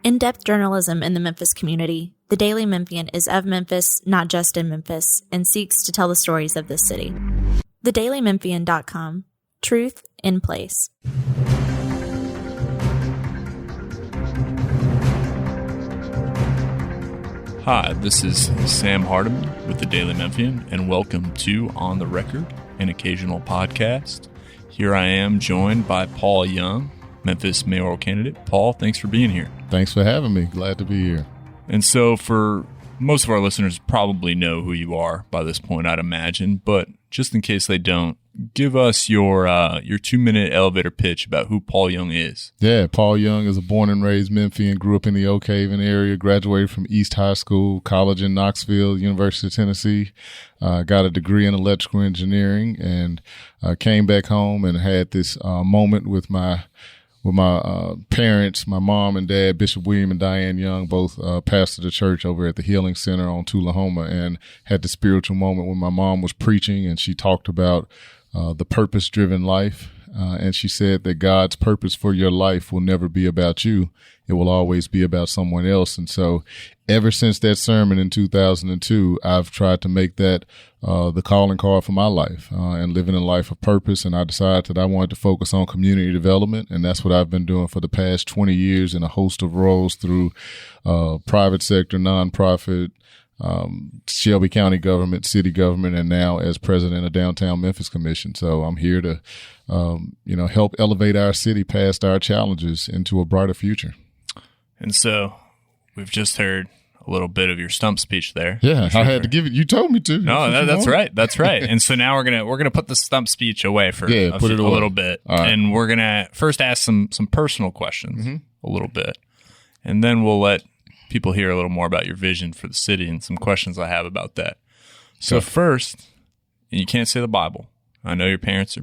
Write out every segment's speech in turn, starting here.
In-depth journalism in the Memphis community, the Daily Memphian is of Memphis, not just in Memphis, and seeks to tell the stories of this city. TheDailyMemphian.com. Truth in place. Hi, this is Sam Hardiman with the Daily Memphian, and welcome to On the Record, an occasional podcast. Here I am joined by Paul Young, Memphis mayoral candidate. Paul, thanks for being here. Thanks for having me. Glad to be here. And so for most of our listeners probably know who you are by this point, I'd imagine, but just in case they don't, give us your 2-minute elevator pitch about who Paul Young is. Yeah, Paul Young is a born and raised Memphian, grew up in the Oak Haven area, graduated from East High School, college in Knoxville, University of Tennessee, got a degree in electrical engineering, and came back home and had this moment with my parents, my mom and dad, Bishop William and Diane Young, both pastored the church over at the Healing Center on Tullahoma, and had the spiritual moment when my mom was preaching and she talked about the purpose-driven life. And she said that God's purpose for your life will never be about you. It will always be about someone else. And so ever since that sermon in 2002, I've tried to make that the calling card for my life and living a life of purpose. And I decided that I wanted to focus on community development. And that's what I've been doing for the past 20 years in a host of roles through private sector, nonprofit, Shelby County government, city government, and now as president of Downtown Memphis Commission. So I'm here to, help elevate our city past our challenges into a brighter future. And so we've just heard a little bit of your stump speech there. Yeah, I had to give it. You told me to. No, that's right. That's right. And so now we're gonna put the stump speech away for a little bit, and we're gonna first ask some personal questions a little bit, and then we'll let people hear a little more about your vision for the city and some questions I have about that. So first, and you can't say the Bible. I know your parents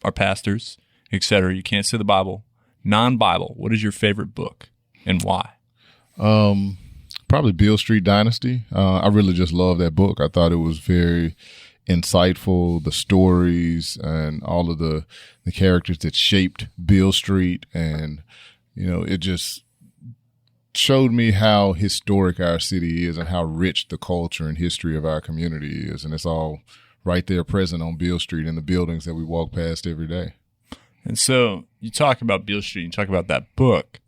are pastors, etc. You can't say the Bible. Non-Bible, what is your favorite book and why? Probably Beale Street Dynasty. I really just love that book. I thought it was very insightful, the stories and all of the characters that shaped Beale Street. And, it just showed me how historic our city is and how rich the culture and history of our community is. And it's all right there present on Beale Street in the buildings that we walk past every day. And so you talk about Beale Street, you talk about that book,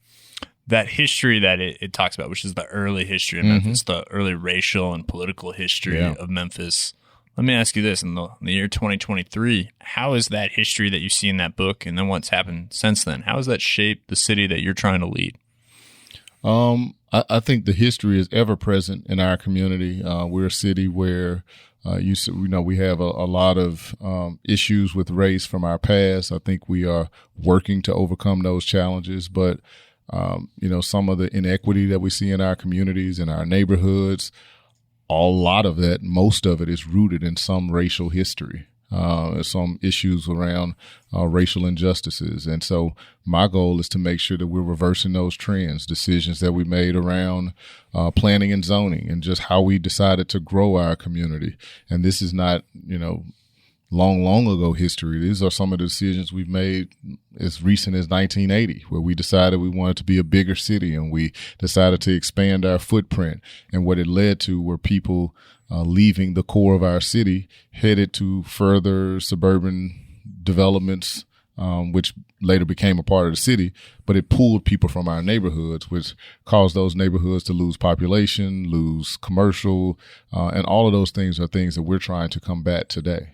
that history that it talks about, which is the early history of Memphis, the early racial and political history of Memphis. Let me ask you this, in the year 2023, how is that history that you see in that book and then what's happened since then? How has that shaped the city that you're trying to lead? I think the history is ever present in our community. We're a city where we have a lot of issues with race from our past. I think we are working to overcome those challenges, but some of the inequity that we see in our communities, in our neighborhoods, most of it is rooted in some racial history. Some issues around racial injustices. And so my goal is to make sure that we're reversing those trends, decisions that we made around planning and zoning and just how we decided to grow our community. And this is not, long ago history. These are some of the decisions we've made as recent as 1980, where we decided we wanted to be a bigger city and we decided to expand our footprint. And what it led to were people leaving the core of our city, headed to further suburban developments, which later became a part of the city, but it pulled people from our neighborhoods, which caused those neighborhoods to lose population, lose commercial, and all of those things are things that we're trying to combat today.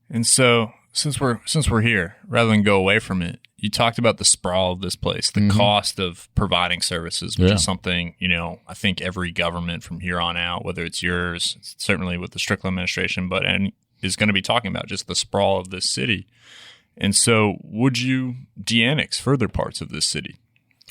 And so since we're here, rather than go away from it, you talked about the sprawl of this place, the cost of providing services, which is something, I think every government from here on out, whether it's yours, certainly with the Strickland administration, and is going to be talking about just the sprawl of this city. And so would you de-annex further parts of this city?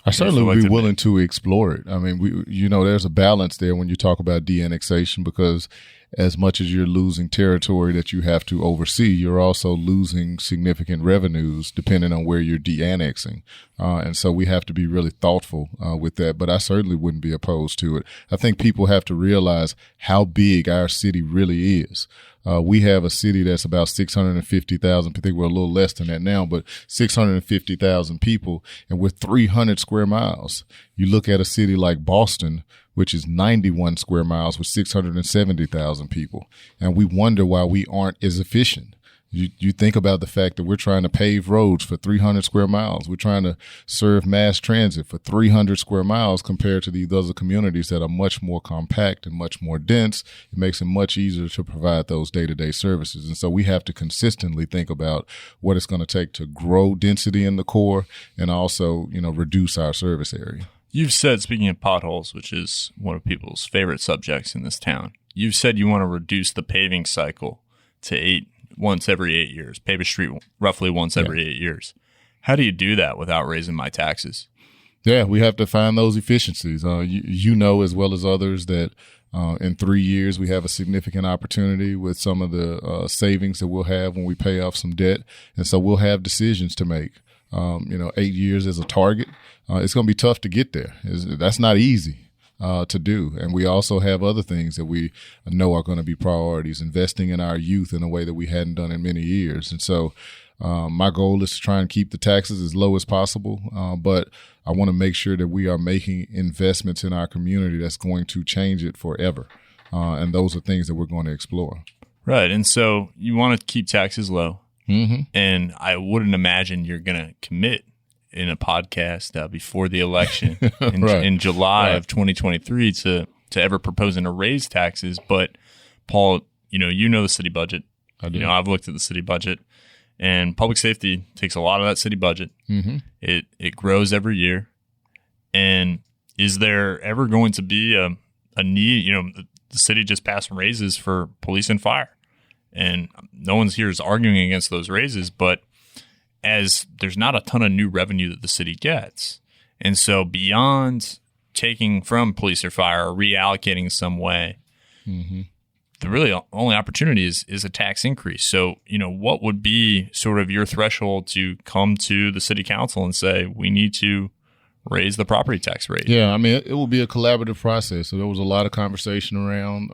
I certainly would be willing to explore it. I mean, there's a balance there when you talk about de-annexation, because as much as you're losing territory that you have to oversee, you're also losing significant revenues depending on where you're de-annexing. And so we have to be really thoughtful with that. But I certainly wouldn't be opposed to it. I think people have to realize how big our city really is. We have a city that's about 650,000. I think we're a little less than that now, but 650,000 people, and we're 300 square miles. You look at a city like Boston, which is 91 square miles with 670,000 people, and we wonder why we aren't as efficient. You think about the fact that we're trying to pave roads for 300 square miles. We're trying to serve mass transit for 300 square miles compared to these other communities that are much more compact and much more dense. It makes it much easier to provide those day-to-day services. And so we have to consistently think about what it's going to take to grow density in the core and also, reduce our service area. You've said, speaking of potholes, which is one of people's favorite subjects in this town, you've said you want to reduce the paving cycle to once every 8 years, pave a street roughly once every 8 years. How do you do that without raising my taxes? Yeah, we have to find those efficiencies. You know as well as others that in 3 years we have a significant opportunity with some of the savings that we'll have when we pay off some debt. And so we'll have decisions to make. 8 years as a target. It's going to be tough to get there. That's not easy to do. And we also have other things that we know are going to be priorities, investing in our youth in a way that we hadn't done in many years. And so my goal is to try and keep the taxes as low as possible. But I want to make sure that we are making investments in our community that's going to change it forever. And those are things that we're going to explore. Right. And so you want to keep taxes low. Mm-hmm. And I wouldn't imagine you're going to commit in a podcast before the election in July of 2023 to ever proposing to raise taxes. But Paul, you know the city budget. I do. I've looked at the city budget, and public safety takes a lot of that city budget. Mm-hmm. It grows every year. And is there ever going to be a need? The city just passed raises for police and fire. And no one's here is arguing against those raises, but as there's not a ton of new revenue that the city gets. And so beyond taking from police or fire or reallocating some way, mm-hmm. the really only opportunity is a tax increase. So, what would be sort of your threshold to come to the city council and say, we need to raise the property tax rate? Yeah, I mean, it will be a collaborative process. So there was a lot of conversation around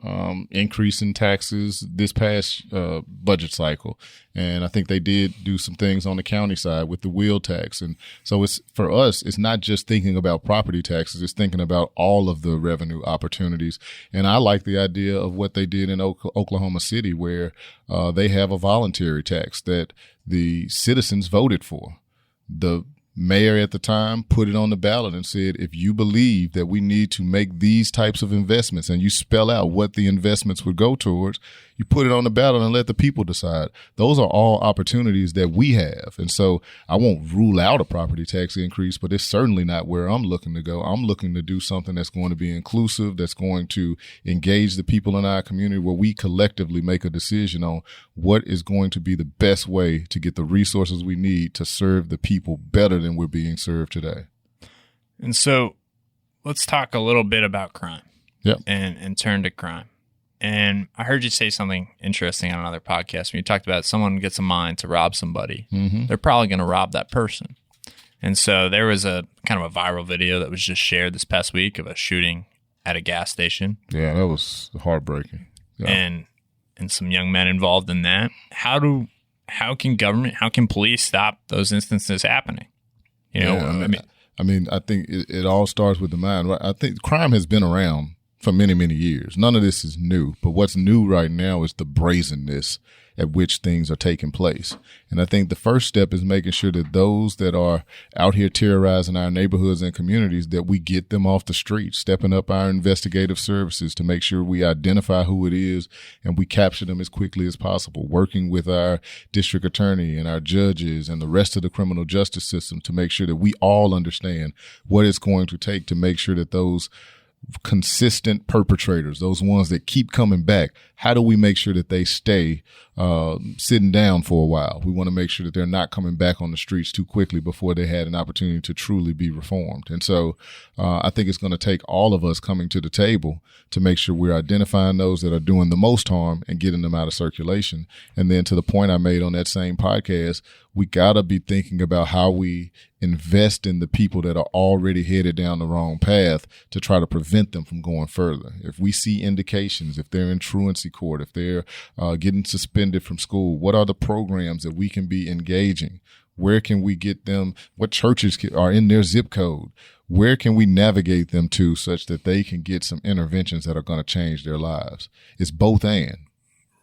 increasing taxes this past budget cycle. And I think they did do some things on the county side with the wheel tax. And so for us, it's not just thinking about property taxes, it's thinking about all of the revenue opportunities. And I like the idea of what they did in Oklahoma City, where they have a voluntary tax that the citizens voted for. The mayor at the time put it on the ballot and said, if you believe that we need to make these types of investments, and you spell out what the investments would go towards, you put it on the ballot and let the people decide. Those are all opportunities that we have. And so I won't rule out a property tax increase, but it's certainly not where I'm looking to go. I'm looking to do something that's going to be inclusive, that's going to engage the people in our community, where we collectively make a decision on what is going to be the best way to get the resources we need to serve the people better than we're being served today. And so let's talk a little bit about crime. Yep. And turn to crime. And I heard you say something interesting on another podcast when you talked about someone gets a mind to rob somebody. Mm-hmm. They're probably going to rob that person. And so there was a kind of a viral video that was just shared this past week of a shooting at a gas station. Yeah, that was heartbreaking. Yeah. And some young men involved in that. How can police stop those instances happening? I think it all starts with the mind. I think crime has been around for many, many years. None of this is new. But what's new right now is the brazenness at which things are taking place. And I think the first step is making sure that those that are out here terrorizing our neighborhoods and communities, that we get them off the street, stepping up our investigative services to make sure we identify who it is and we capture them as quickly as possible, working with our district attorney and our judges and the rest of the criminal justice system to make sure that we all understand what it's going to take to make sure that those consistent perpetrators, those ones that keep coming back, how do we make sure that they stay sitting down for a while. We want to make sure that they're not coming back on the streets too quickly before they had an opportunity to truly be reformed. And so I think it's going to take all of us coming to the table to make sure we're identifying those that are doing the most harm and getting them out of circulation. And then to the point I made on that same podcast, we got to be thinking about how we invest in the people that are already headed down the wrong path to try to prevent them from going further. If we see indications, if they're in truancy court, if they're getting suspended from school, what are the programs that we can be engaging? Where can we get them? What churches are in their zip code? Where can we navigate them to such that they can get some interventions that are going to change their lives? It's both and.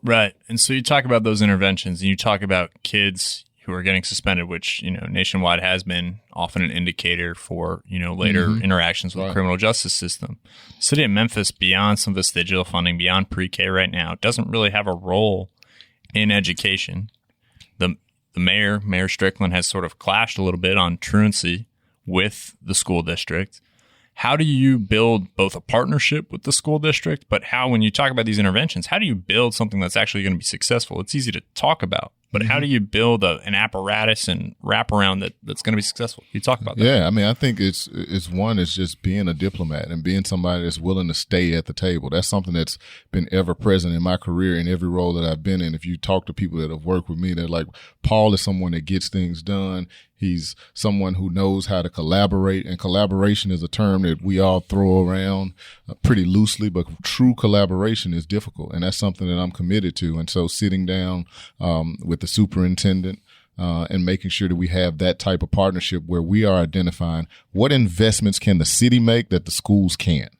Right. And so you talk about those interventions and you talk about kids who are getting suspended, which, nationwide has been often an indicator for, later interactions with the criminal justice system. The city of Memphis, beyond some vestigial funding, beyond pre-K right now, doesn't really have a role in education. The Mayor Strickland, has sort of clashed a little bit on truancy with the school district. How do you build both a partnership with the school district, but when you talk about these interventions, how do you build something that's actually going to be successful? It's easy to talk about, but how do you build an apparatus and wraparound that's going to be successful? You talk about that. Yeah, I mean, I think it's just being a diplomat and being somebody that's willing to stay at the table. That's something that's been ever present in my career in every role that I've been in. If you talk to people that have worked with me, they're like, Paul is someone that gets things done. He's someone who knows how to collaborate, and collaboration is a term that we all throw around pretty loosely, but true collaboration is difficult, and that's something that I'm committed to. And so sitting down with the superintendent and making sure that we have that type of partnership where we are identifying what investments can the city make that the schools can't.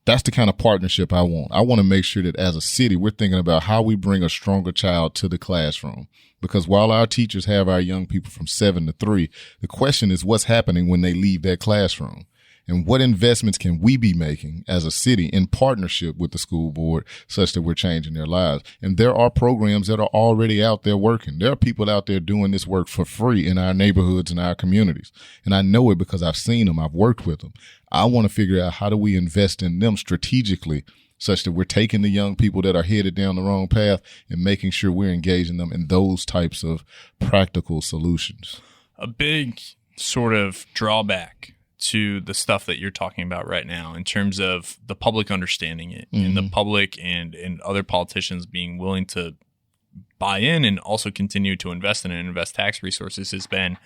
That's the kind of partnership I want. I want to make sure that as a city, we're thinking about how we bring a stronger child to the classroom. Because while our teachers have our young people from 7 to 3, the question is what's happening when they leave that classroom? And what investments can we be making as a city in partnership with the school board such that we're changing their lives? And there are programs that are already out there working. There are people out there doing this work for free in our neighborhoods and our communities. And I know it because I've seen them. I've worked with them. I want to figure out how do we invest in them strategically such that we're taking the young people that are headed down the wrong path and making sure we're engaging them in those types of practical solutions. A big sort of drawback to the stuff that you're talking about right now in terms of the public understanding it and the public and other politicians being willing to buy in and also continue to invest in it and invest tax resources has been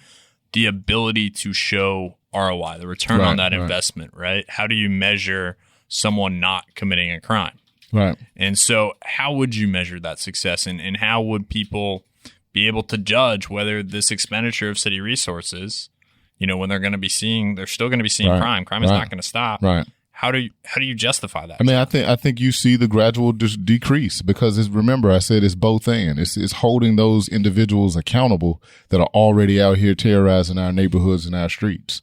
the ability to show ROI, the return on that investment, right? How do you measure someone not committing a crime? Right. And so how would you measure that success and how would people be able to judge whether this expenditure of city resources, when they're still going to be seeing crime. Crime is not going to stop. Right. How do you justify that? I mean, I think you see the gradual decrease because remember I said it's both and. It's holding those individuals accountable that are already out here terrorizing our neighborhoods and our streets.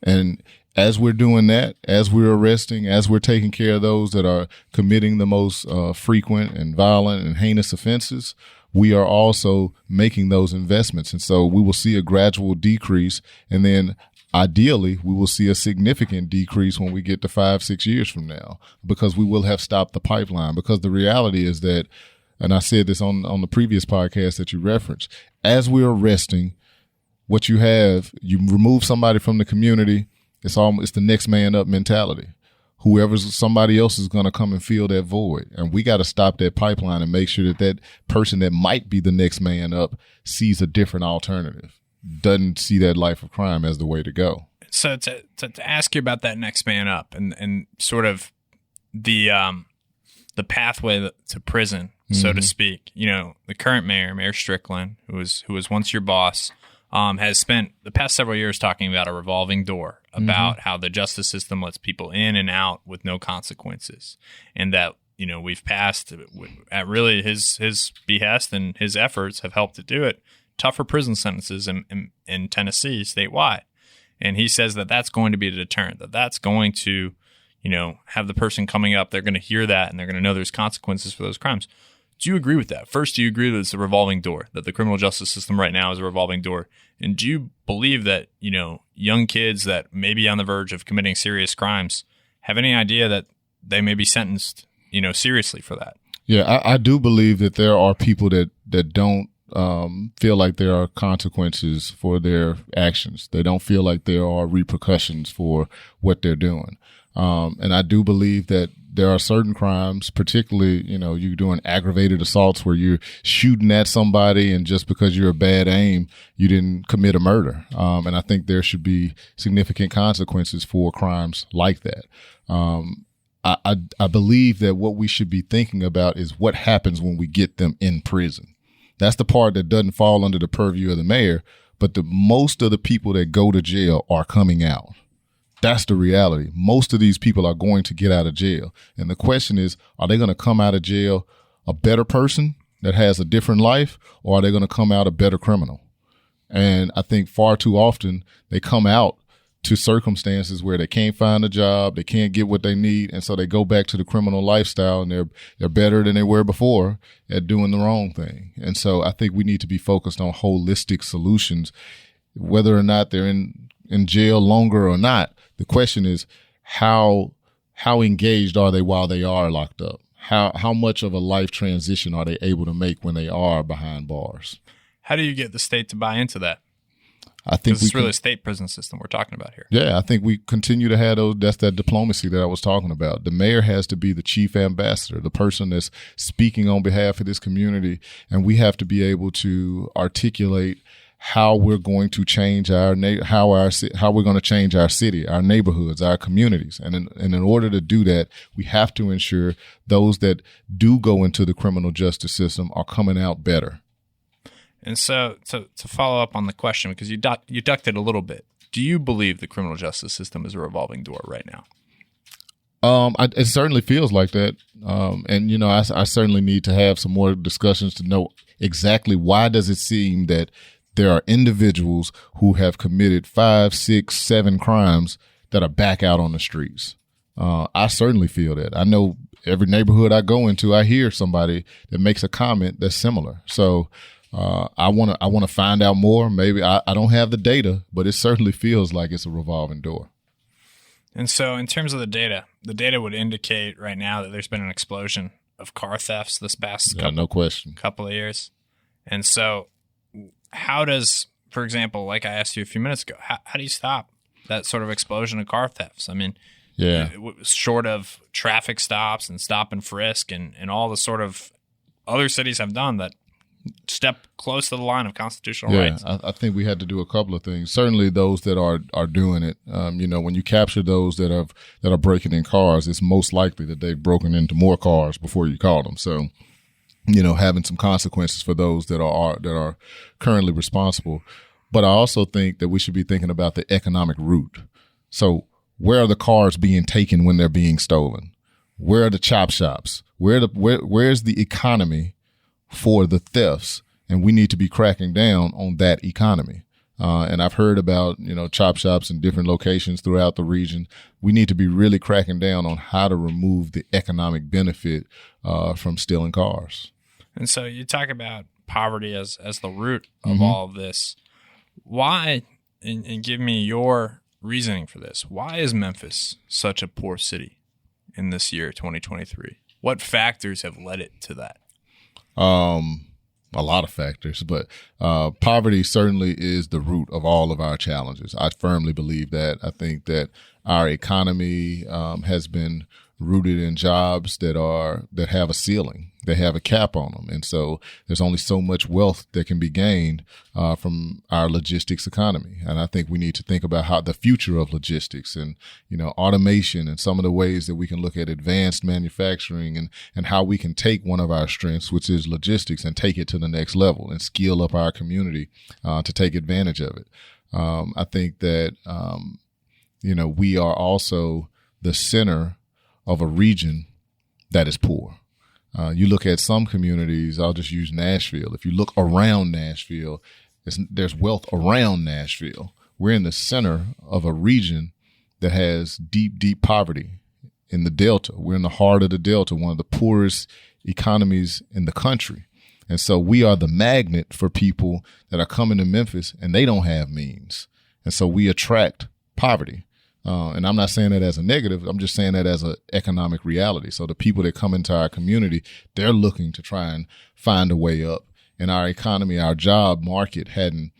And as we're doing that, as we're arresting, as we're taking care of those that are committing the most frequent and violent and heinous offenses, we are also making those investments. And so we will see a gradual decrease. And then ideally, we will see a significant decrease when we get to 5-6 years from now, because we will have stopped the pipeline. Because the reality is that, and I said this on the previous podcast that you referenced, as we're arresting, what you have, you remove somebody from the community, it's the next man up mentality. Somebody else is going to come and fill that void. And we got to stop that pipeline and make sure that person that might be the next man up sees a different alternative, doesn't see that life of crime as the way to go. So to ask you about that next man up and sort of the pathway to prison, so to speak, the current Mayor Strickland, who was once your boss, has spent the past several years talking about a revolving door, about how the justice system lets people in and out with no consequences. And that, we've passed at really his behest and his efforts have helped to do it, tougher prison sentences in Tennessee statewide. And he says that that's going to be a deterrent, that's going to, have the person coming up, they're going to hear that and they're going to know there's consequences for those crimes. Do you agree with that? First, do you agree that it's a revolving door, that the criminal justice system right now is a revolving door? And do you believe that, young kids that may be on the verge of committing serious crimes have any idea that they may be sentenced, seriously for that? Yeah, I do believe that there are people that don't feel like there are consequences for their actions. They don't feel like there are repercussions for what they're doing. And I do believe that there are certain crimes, particularly, you're doing aggravated assaults where you're shooting at somebody and just because you're a bad aim, you didn't commit a murder. And I think there should be significant consequences for crimes like that. I believe that what we should be thinking about is what happens when we get them in prison. That's the part that doesn't fall under the purview of the mayor, but most of the people that go to jail are coming out. That's the reality. Most of these people are going to get out of jail. And the question is, are they going to come out of jail a better person that has a different life, or are they going to come out a better criminal? And I think far too often they come out to circumstances where they can't find a job, they can't get what they need, and so they go back to the criminal lifestyle, and they're better than they were before at doing the wrong thing. And so I think we need to be focused on holistic solutions, whether or not they're in jail longer or not. The question is how engaged are they while they are locked up? How much of a life transition are they able to make when they are behind bars? How do you get the state to buy into that? I think it's really a state prison system we're talking about here. Yeah, I think we continue to have those. That's that diplomacy that I was talking about. The mayor has to be the chief ambassador, the person that's speaking on behalf of this community, and we have to be able to articulate how we're going to change how we're going to change our city, our neighborhoods, our communities. And in order to do that, we have to ensure those that do go into the criminal justice system are coming out better. And so to follow up on the question, because you ducked it a little bit, do you believe the criminal justice system is a revolving door right now? It certainly feels like that. And, I certainly need to have some more discussions to know exactly why does it seem that there are individuals who have committed 5, 6, 7 crimes that are back out on the streets. I certainly feel that. I know every neighborhood I go into, I hear somebody that makes a comment that's similar. So I want to find out more. Maybe I don't have the data, but it certainly feels like it's a revolving door. And so in terms of the data would indicate right now that there's been an explosion of car thefts this past couple of years. And so how does, for example, like I asked you a few minutes ago, how do you stop that sort of explosion of car thefts? I mean, short of traffic stops and stop and frisk and all the sort of other cities have done that step close to the line of constitutional rights. I think we had to do a couple of things. Certainly those that are doing it, when you capture those that are breaking in cars, it's most likely that they've broken into more cars before you caught them. So, having some consequences for those that are currently responsible. But I also think that we should be thinking about the economic root. So where are the cars being taken when they're being stolen? Where are the chop shops? Where's the economy for the thefts? And we need to be cracking down on that economy. And I've heard about, chop shops in different locations throughout the region. We need to be really cracking down on how to remove the economic benefit from stealing cars. And so you talk about poverty as the root of all of this. Why, and give me your reasoning for this, why is Memphis such a poor city in this year, 2023? What factors have led it to that? A lot of factors, but poverty certainly is the root of all of our challenges. I firmly believe that. I think that our economy has been rooted in jobs that have a ceiling. They have a cap on them. And so there's only so much wealth that can be gained from our logistics economy. And I think we need to think about how the future of logistics and, automation and some of the ways that we can look at advanced manufacturing and how we can take one of our strengths, which is logistics, and take it to the next level and skill up our community to take advantage of it. I think that, we are also the center of a region that is poor. You look at some communities, I'll just use Nashville. If you look around Nashville, there's wealth around Nashville. We're in the center of a region that has deep, deep poverty in the Delta. We're in the heart of the Delta, one of the poorest economies in the country. And so we are the magnet for people that are coming to Memphis and they don't have means. And so we attract poverty. And I'm not saying that as a negative. I'm just saying that as an economic reality. So the people that come into our community, they're looking to try and find a way up. And our economy, our job market hadn't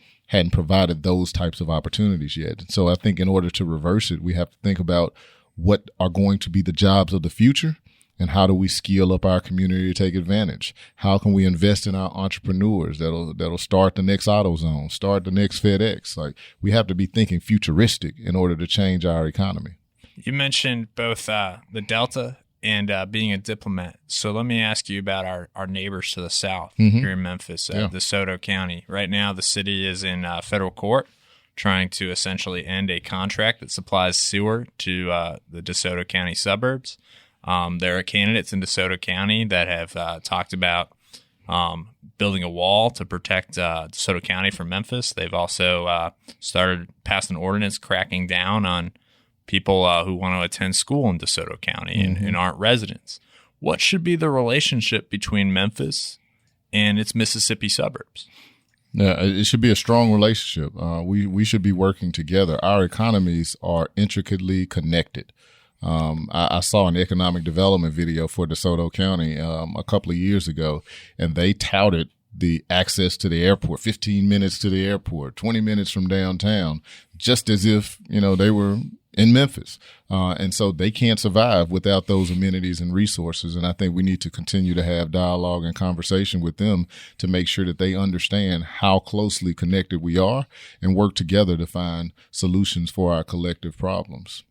provided those types of opportunities yet. So I think in order to reverse it, we have to think about what are going to be the jobs of the future. And how do we skill up our community to take advantage? How can we invest in our entrepreneurs that'll start the next AutoZone, start the next FedEx? Like, we have to be thinking futuristic in order to change our economy. You mentioned both the Delta and being a diplomat. So let me ask you about our neighbors to the south here in Memphis, DeSoto County. Right now, the city is in federal court trying to essentially end a contract that supplies sewer to the DeSoto County suburbs. There are candidates in DeSoto County that have talked about building a wall to protect DeSoto County from Memphis. They've also passed an ordinance cracking down on people who want to attend school in DeSoto County and aren't residents. What should be the relationship between Memphis and its Mississippi suburbs? Yeah, it should be a strong relationship. We should be working together. Our economies are intricately connected. I saw an economic development video for DeSoto County a couple of years ago, and they touted the access to the airport, 15 minutes to the airport, 20 minutes from downtown, just as if, they were in Memphis. And so they can't survive without those amenities and resources. And I think we need to continue to have dialogue and conversation with them to make sure that they understand how closely connected we are and work together to find solutions for our collective problems.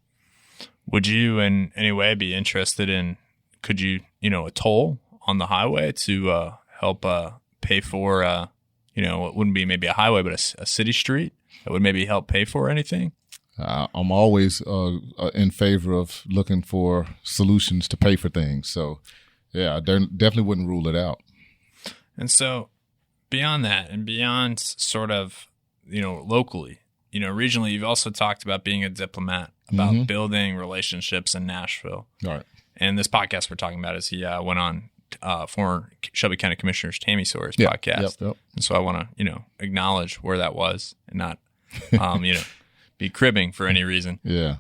Would you in any way be interested in, could you, a toll on the highway to help pay for, it wouldn't be maybe a highway, but a city street that would maybe help pay for anything? I'm always in favor of looking for solutions to pay for things. So, yeah, I definitely wouldn't rule it out. And so beyond that and beyond sort of, locally, regionally, you've also talked about being a diplomat, about building relationships in Nashville. Right. And this podcast we're talking about is he went on former Shelby County Commissioner Tammy Sawyer's podcast. Yep. And so I want to, acknowledge where that was and not, be cribbing for any reason. Yeah.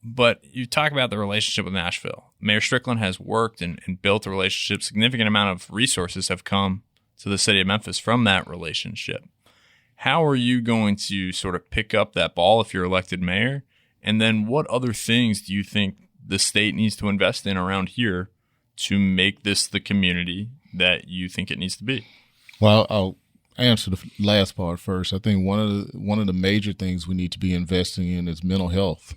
But you talk about the relationship with Nashville. Mayor Strickland has worked and built a relationship. Significant amount of resources have come to the city of Memphis from that relationship. How are you going to sort of pick up that ball if you're elected mayor? And then what other things do you think the state needs to invest in around here to make this the community that you think it needs to be? Well, I'll answer the last part first. I think one of the major things we need to be investing in is mental health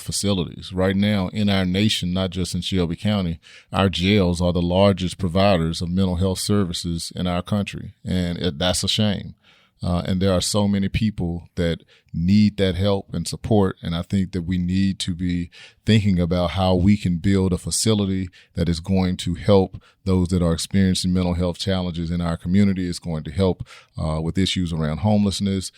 facilities. Right now in our nation, not just in Shelby County, our jails are the largest providers of mental health services in our country. And that's a shame. And there are so many people that need that help and support. And I think that we need to be thinking about how we can build a facility that is going to help those that are experiencing mental health challenges in our community. It's going to help with issues around homelessness,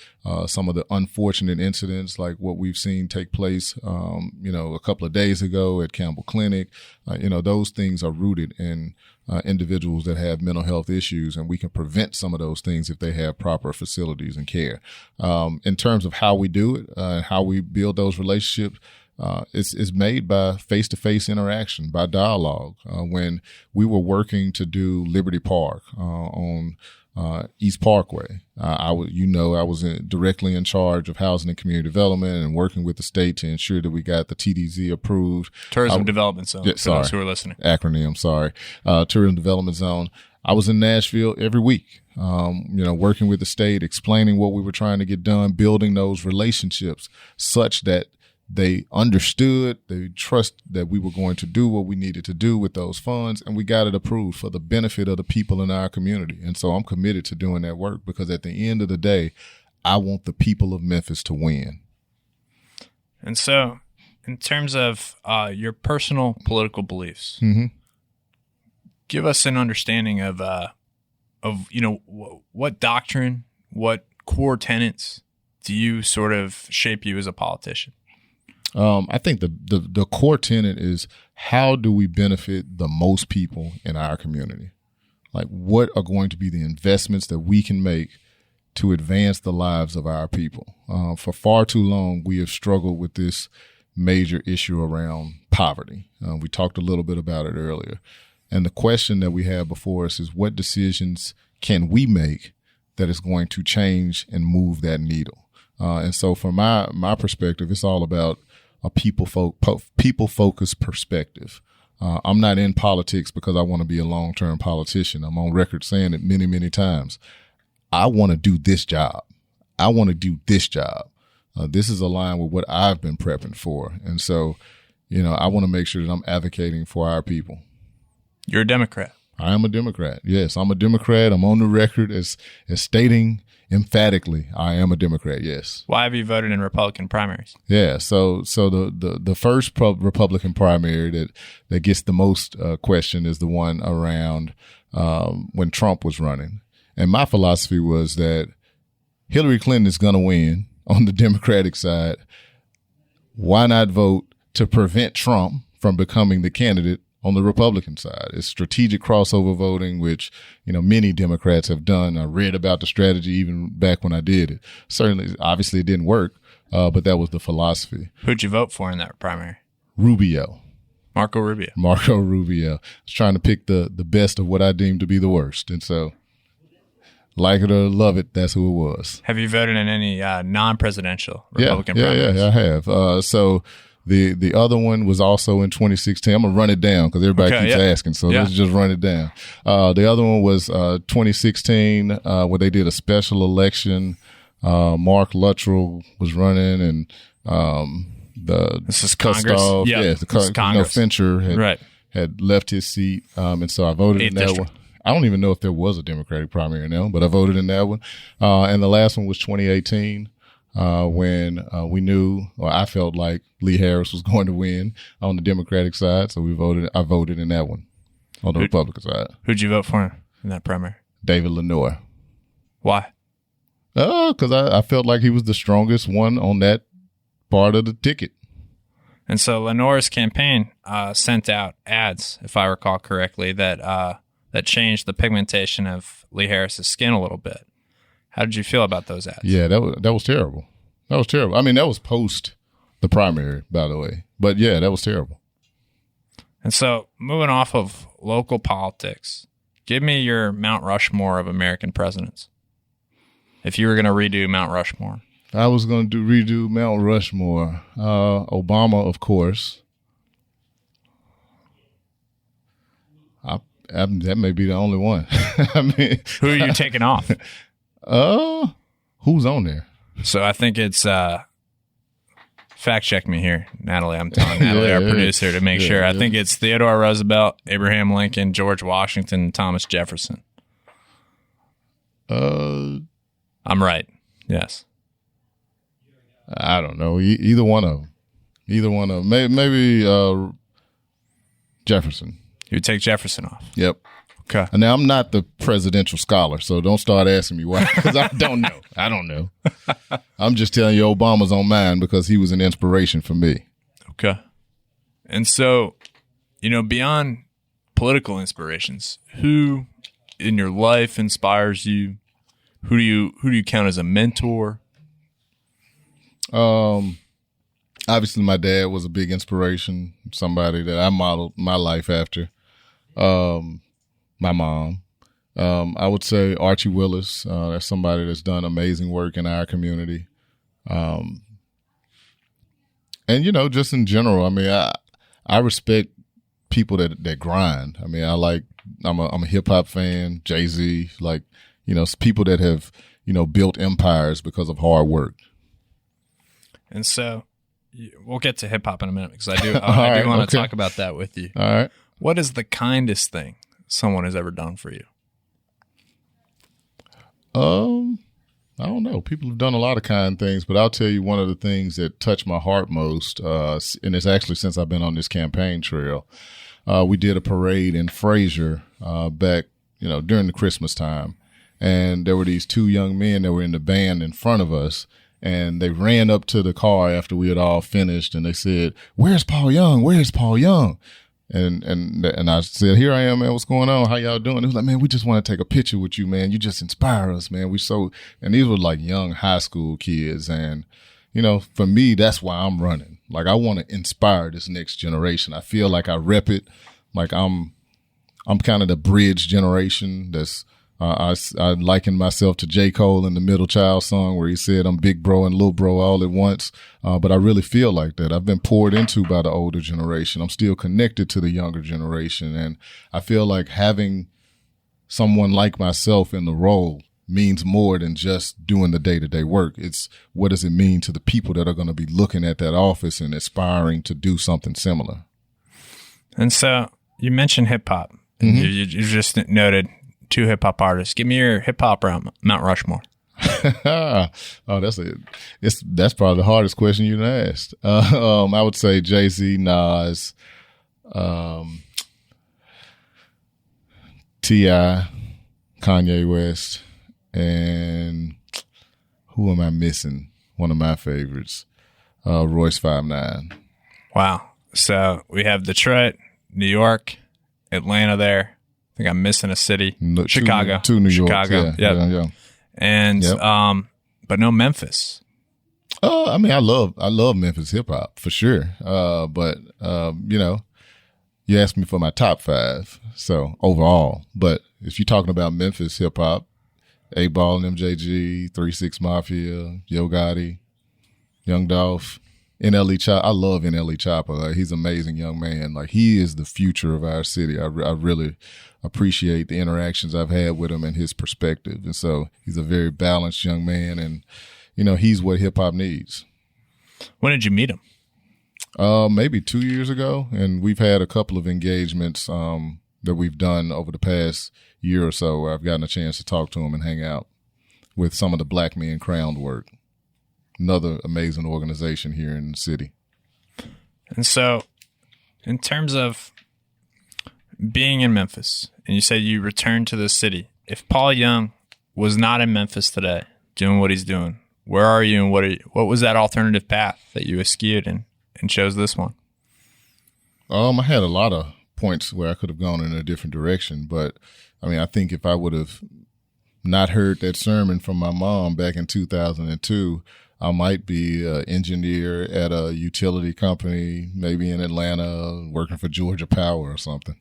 some of the unfortunate incidents like what we've seen take place, a couple of days ago at Campbell Clinic. Those things are rooted in individuals that have mental health issues, and we can prevent some of those things if they have proper facilities and care. In terms of how we do it and how we build those relationships, it's made by face-to-face interaction, by dialogue. When we were working to do Liberty Park on East Parkway, I was directly in charge of housing and community development and working with the state to ensure that we got the TDZ approved. Tourism Development Zone, for those who are listening. Acronym, sorry. Tourism Development Zone. I was in Nashville every week, working with the state, explaining what we were trying to get done, building those relationships such that they understood, they trust that we were going to do what we needed to do with those funds, and we got it approved for the benefit of the people in our community. And so I'm committed to doing that work because at the end of the day, I want the people of Memphis to win. And so in terms of your personal political beliefs, give us an understanding of what doctrine, what core tenets do you sort of shape you as a politician? I think the core tenet is, how do we benefit the most people in our community? Like, what are going to be the investments that we can make to advance the lives of our people. For far too long, we have struggled with this major issue around poverty. We talked a little bit about it earlier. And the question that we have before us is, what decisions can we make that is going to change and move that needle? And so from my perspective, it's all about a people-focused perspective. I'm not in politics because I want to be a long-term politician. I'm on record saying it many, many times. I want to do this job. I want to do this job. This is aligned with what I've been prepping for. And so, I want to make sure that I'm advocating for our people. You're a Democrat. I am a Democrat. Yes, I'm a Democrat. I'm on the record as stating emphatically, I am a Democrat. Yes. Why have you voted in Republican primaries? Yeah. So the first Republican primary that gets the most question is the one around when Trump was running. And my philosophy was that Hillary Clinton is going to win on the Democratic side. Why not vote to prevent Trump from becoming the candidate on the Republican side? It's strategic crossover voting, which, many Democrats have done. I read about the strategy even back when I did it. Certainly, obviously it didn't work, but that was the philosophy. Who'd you vote for in that primary? Rubio. Marco Rubio. I was trying to pick the best of what I deemed to be the worst. And so, like it or love it, that's who it was. Have you voted in any non-presidential Republican primaries? Yeah, I have. So the other one was also in 2016. I'm going to run it down because everybody keeps asking. So let's just run it down. The other one was 2016 where they did a special election. Mark Luttrell was running, and this is Congress. Congress. Fincher had left his seat, and so I voted in that one. I don't even know if there was a Democratic primary now, but I voted in that one. And the last one was 2018 when we knew, or I felt like Lee Harris was going to win on the Democratic side. So I voted in that one on the Republican side. Who'd you vote for in that primary? David Lenoir. Why? Because I felt like he was the strongest one on that part of the ticket. And so Lenoir's campaign sent out ads, if I recall correctly, that changed the pigmentation of Lee Harris's skin a little bit. How did you feel about those ads? Yeah, that was terrible. That was terrible. I mean, that was post the primary, by the way. But yeah, that was terrible. And so, moving off of local politics, give me your Mount Rushmore of American presidents. If you were going to redo Mount Rushmore. I was going to redo Mount Rushmore. Obama, of course. That may be the only one. I mean, who are you taking off? Who's on there? So I think it's fact check me here, Natalie. I'm telling Natalie, our producer, to make sure. I think it's Theodore Roosevelt, Abraham Lincoln, George Washington, and Thomas Jefferson. I'm right. Yes. I don't know. Either one of them. Maybe Jefferson. You would take Jefferson off. Yep. Okay. Now, I'm not the presidential scholar, so don't start asking me why, because I don't know. I'm just telling you Obama's on mine because he was an inspiration for me. Okay. And so, beyond political inspirations, who in your life inspires you? Who do you count as a mentor? Obviously, my dad was a big inspiration, somebody that I modeled my life after. My mom. I would say Archie Willis. That's somebody that's done amazing work in our community. And, just in general, I mean, I respect people that grind. I mean, I'm a hip hop fan, Jay-Z, people that have, built empires because of hard work. And so we'll get to hip hop in a minute because I do want to talk about that with you. All right. What is the kindest thing someone has ever done for you? I don't know. People have done a lot of kind things, but I'll tell you one of the things that touched my heart most, and it's actually since I've been on this campaign trail. We did a parade in Fraser back, during the Christmas time, and there were these two young men that were in the band in front of us, and they ran up to the car after we had all finished, and they said, "Where's Paul Young? Where's Paul Young?" And I said, here I am, man. What's going on? How y'all doing? He was like, man, we just want to take a picture with you, man. You just inspire us, man. And these were like young high school kids. And, you know, for me, that's why I'm running. Like, I want to inspire this next generation. I feel like I rep it. Like I'm kind of the bridge generation. That's, I liken myself to J. Cole in the Middle Child song where he said, I'm big bro and little bro all at once. But I really feel like that. I've been poured into by the older generation. I'm still connected to the younger generation. And I feel like having someone like myself in the role means more than just doing the day-to-day work. It's what does it mean to the people that are going to be looking at that office and aspiring to do something similar. And so you mentioned hip hop. Mm-hmm. You just noted 2 hip hop artists. Give me your hip hop around Mount Rushmore. Oh, that's probably the hardest question you've asked. I would say Jay-Z, Nas, T.I., Kanye West, and who am I missing? One of my favorites, Royce 5'9". Wow. So we have Detroit, New York, Atlanta there. I think I'm missing a city. Chicago. Two New York. Chicago. Yeah. And, but no Memphis. I mean, I love Memphis hip hop for sure. But, you know, you asked me for my top 5. So overall, but if you're talking about Memphis hip hop, 8Ball and MJG, 3-6 Mafia, Yo Gotti, Young Dolph, NLE Chopper. I love NLE Chopper. Like, he's an amazing young man. Like, he is the future of our city. I really appreciate the interactions I've had with him and his perspective. And so he's a very balanced young man, and, you know, he's what hip hop needs. When did you meet him? Maybe 2 years ago. And we've had a couple of engagements, that we've done over the past year or so where I've gotten a chance to talk to him and hang out with some of the Black Men Crowned work. Another amazing organization here in the city. And so in terms of being in Memphis, and you said you returned to the city, if Paul Young was not in Memphis today doing what he's doing, where are you and what was that alternative path that you eschewed and chose this one? I had a lot of points where I could have gone in a different direction, but I mean, I think if I would have not heard that sermon from my mom back in 2002, I might be an engineer at a utility company, maybe in Atlanta, working for Georgia Power or something.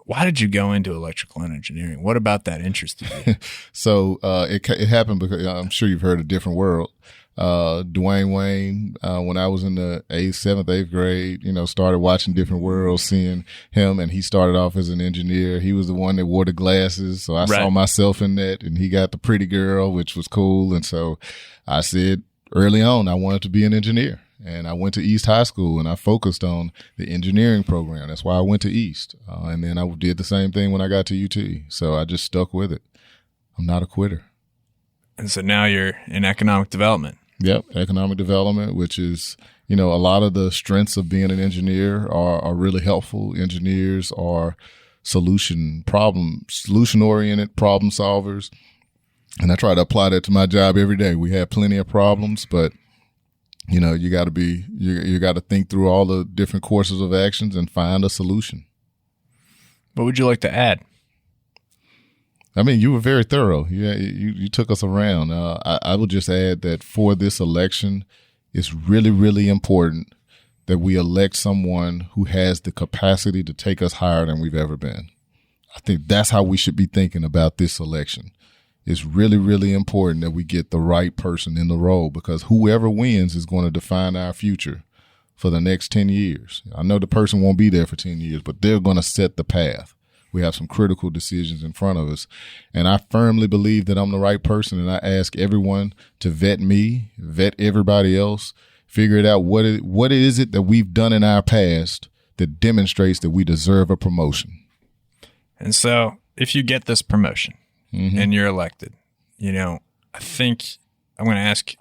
Why did you go into electrical engineering? What about that interested you? So it happened because I'm sure you've heard of Different World. Dwayne Wayne, when I was in the 7th, 8th grade, you know, started watching Different World, seeing him, and he started off as an engineer. He was the one that wore the glasses. So I saw myself in that, and he got the pretty girl, which was cool. And so I said early on, I wanted to be an engineer, and I went to East High School and I focused on the engineering program. That's why I went to East. And then I did the same thing when I got to UT. So I just stuck with it. I'm not a quitter. And so now you're in economic development. Yep, economic development, which is, you know, a lot of the strengths of being an engineer are really helpful. Engineers are solution-oriented problem solvers. And I try to apply that to my job every day. We have plenty of problems, but, you know, you got to think through all the different courses of actions and find a solution. What would you like to add? I mean, you were very thorough. Yeah, you took us around. I would just add that for this election, it's really, really important that we elect someone who has the capacity to take us higher than we've ever been. I think that's how we should be thinking about this election. It's really, really important that we get the right person in the role, because whoever wins is going to define our future for the next 10 years. I know the person won't be there for 10 years, but they're going to set the path. We have some critical decisions in front of us. And I firmly believe that I'm the right person. And I ask everyone to vet me, vet everybody else, figure it out. What is it that we've done in our past that demonstrates that we deserve a promotion? And so if you get this promotion and you're elected, you know, I think I'm going to ask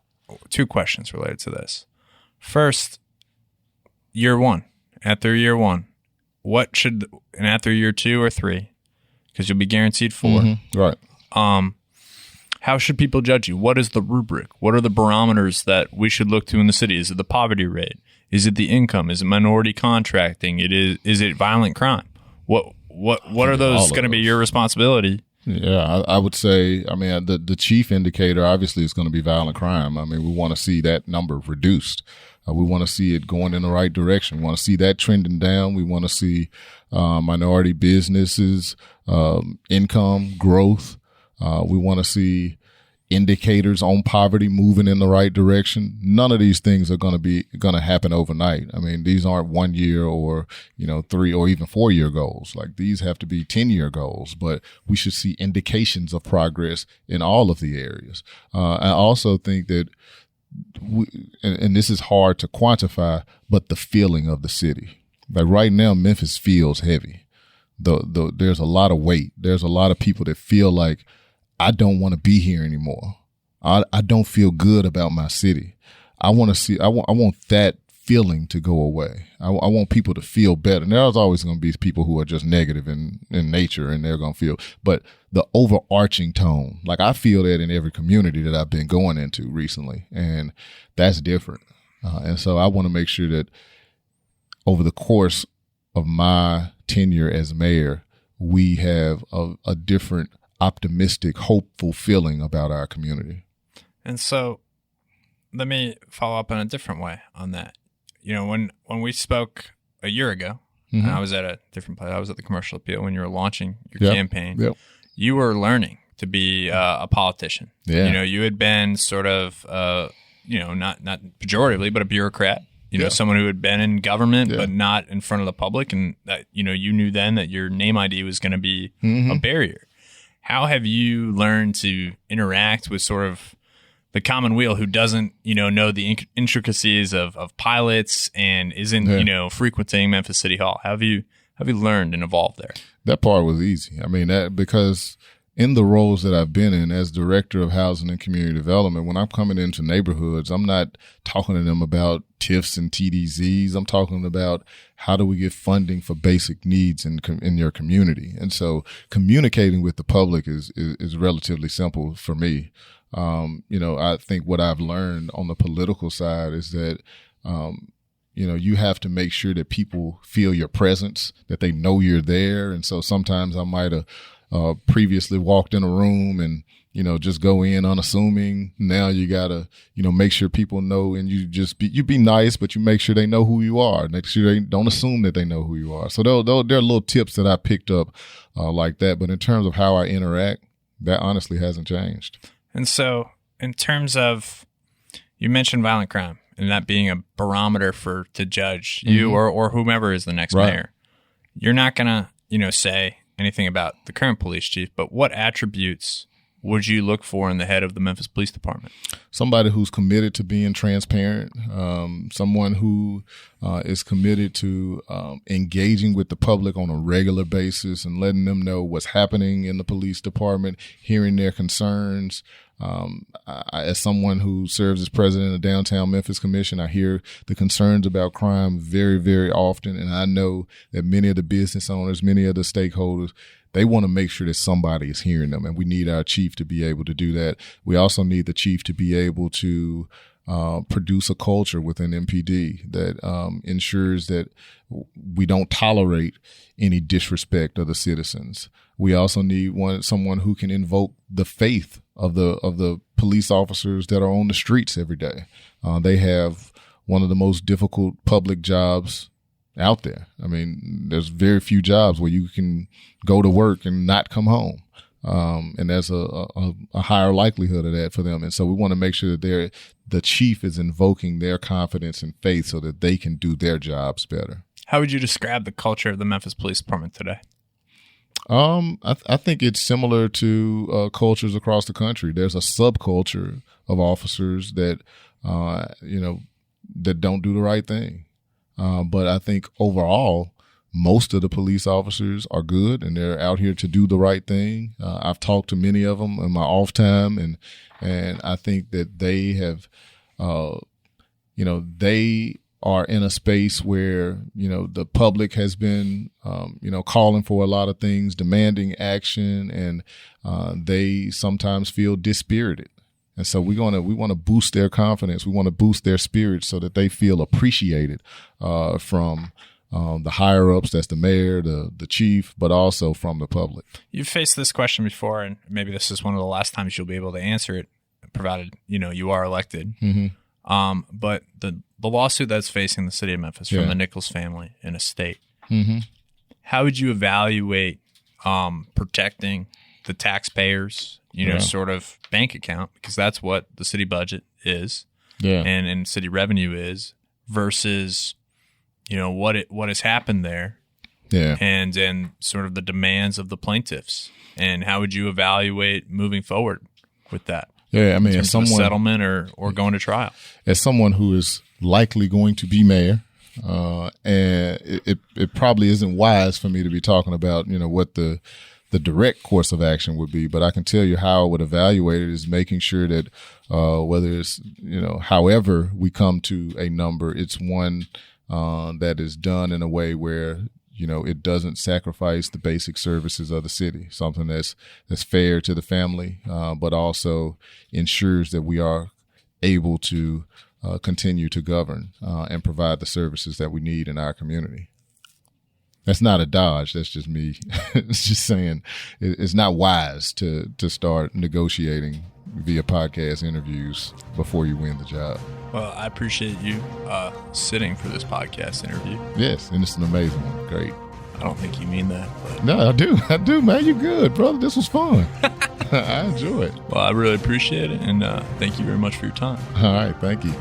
2 questions related to this. First, year 1, after year 1, and after year 2 or 3, because you'll be guaranteed 4. Right. How should people judge you? What is the rubric? What are the barometers that we should look to in the city? Is it the poverty rate? Is it the income? Is it minority contracting? Is it violent crime? What are those going to be your responsibility? Yeah, I would say, I mean, the chief indicator obviously is going to be violent crime. I mean, we want to see that number reduced. We want to see it going in the right direction. We want to see that trending down. We want to see minority businesses, income growth. We want to see indicators on poverty moving in the right direction. None of these things are going to happen overnight. I mean, these aren't 1 year or, 3 or even 4 year goals. Like, these have to be 10-year goals, but we should see indications of progress in all of the areas. I also think that and this is hard to quantify, but the feeling of the city. Like right now, Memphis feels heavy. There's a lot of weight. There's a lot of people that feel like, I don't want to be here anymore. I don't feel good about my city. I want that feeling to go away. I want people to feel better. And there's always going to be people who are just negative in nature, and they're going to feel. But the overarching tone, like I feel that in every community that I've been going into recently, and that's different. And so I want to make sure that over the course of my tenure as mayor, we have a different, optimistic, hopeful feeling about our community. And so let me follow up in a different way on that. When we spoke a year ago, and I was at a different place. I was at the Commercial Appeal when you were launching your campaign. Yep. You were learning to be a politician. Yeah. You had been sort of, not pejoratively, but a bureaucrat. Someone who had been in government, but not in front of the public. And that, you knew then that your name ID was going to be a barrier. How have you learned to interact with sort of the common wheel who doesn't, know the intricacies of pilots and isn't, frequenting Memphis City Hall? How have you learned and evolved there? That part was easy. I mean, because in the roles that I've been in as Director of Housing and Community Development, when I'm coming into neighborhoods, I'm not talking to them about TIFs and TDZs. I'm talking about how do we get funding for basic needs in your community. And so communicating with the public is relatively simple for me. I think what I've learned on the political side is that, you have to make sure that people feel your presence, that they know you're there. And so sometimes I might have previously walked in a room and, just go in unassuming. Now you gotta, make sure people know, and you be nice, but you make sure they know who you are. Make sure they don't assume that they know who you are. So there are little tips that I picked up like that. But in terms of how I interact, that honestly hasn't changed. And so in terms of, you mentioned violent crime and that being a barometer to judge you or whomever is the next mayor. You're not going to, say anything about the current police chief, but what attributes would you look for in the head of the Memphis Police Department? Somebody who's committed to being transparent, someone who is committed to engaging with the public on a regular basis and letting them know what's happening in the police department, hearing their concerns. As someone who serves as president of the Downtown Memphis Commission, I hear the concerns about crime very, very often. And I know that many of the business owners, many of the stakeholders, they want to make sure that somebody is hearing them. And we need our chief to be able to do that. We also need the chief to be able to produce a culture within MPD that ensures that we don't tolerate any disrespect of the citizens. We also need someone who can invoke the faith of the police officers that are on the streets every day. They have one of the most difficult public jobs out there. I mean, there's very few jobs where you can go to work and not come home. And there's a higher likelihood of that for them. And so we want to make sure that the chief is invoking their confidence and faith so that they can do their jobs better. How would you describe the culture of the Memphis Police Department today? I think it's similar to cultures across the country. There's a subculture of officers that, that don't do the right thing. But I think overall, most of the police officers are good and they're out here to do the right thing. I've talked to many of them in my off time, and I think that they have, they are in a space where, the public has been, calling for a lot of things, demanding action, and they sometimes feel dispirited. And so we want to boost their confidence. We want to boost their spirits so that they feel appreciated from the higher ups, that's the mayor, the chief, but also from the public. You've faced this question before, and maybe this is one of the last times you'll be able to answer it, provided you are elected. Mm-hmm. But the lawsuit that's facing the city of Memphis from the Nichols family and estate, mm-hmm. how would you evaluate protecting the taxpayers, sort of bank account, because that's what the city budget is, and city revenue is, versus what has happened there, and sort of the demands of the plaintiffs, and how would you evaluate moving forward with that? Yeah, I mean, as someone, settlement or going to trial, as someone who is likely going to be mayor, and it probably isn't wise for me to be talking about what the direct course of action would be, but I can tell you how I would evaluate it is making sure that whether it's however we come to a number, it's one that is done in a way where it doesn't sacrifice the basic services of the city, something that's fair to the family, but also ensures that we are able to continue to govern and provide the services that we need in our community. That's not a dodge. That's just me. It's just saying it's not wise to start negotiating via podcast interviews before you win the job. Well, I appreciate you sitting for this podcast interview. Yes, and it's an amazing one. Great. I don't think you mean that. But. No, I do, man. You're good, brother. This was fun. I enjoy it. Well, I really appreciate it, and thank you very much for your time. All right, thank you.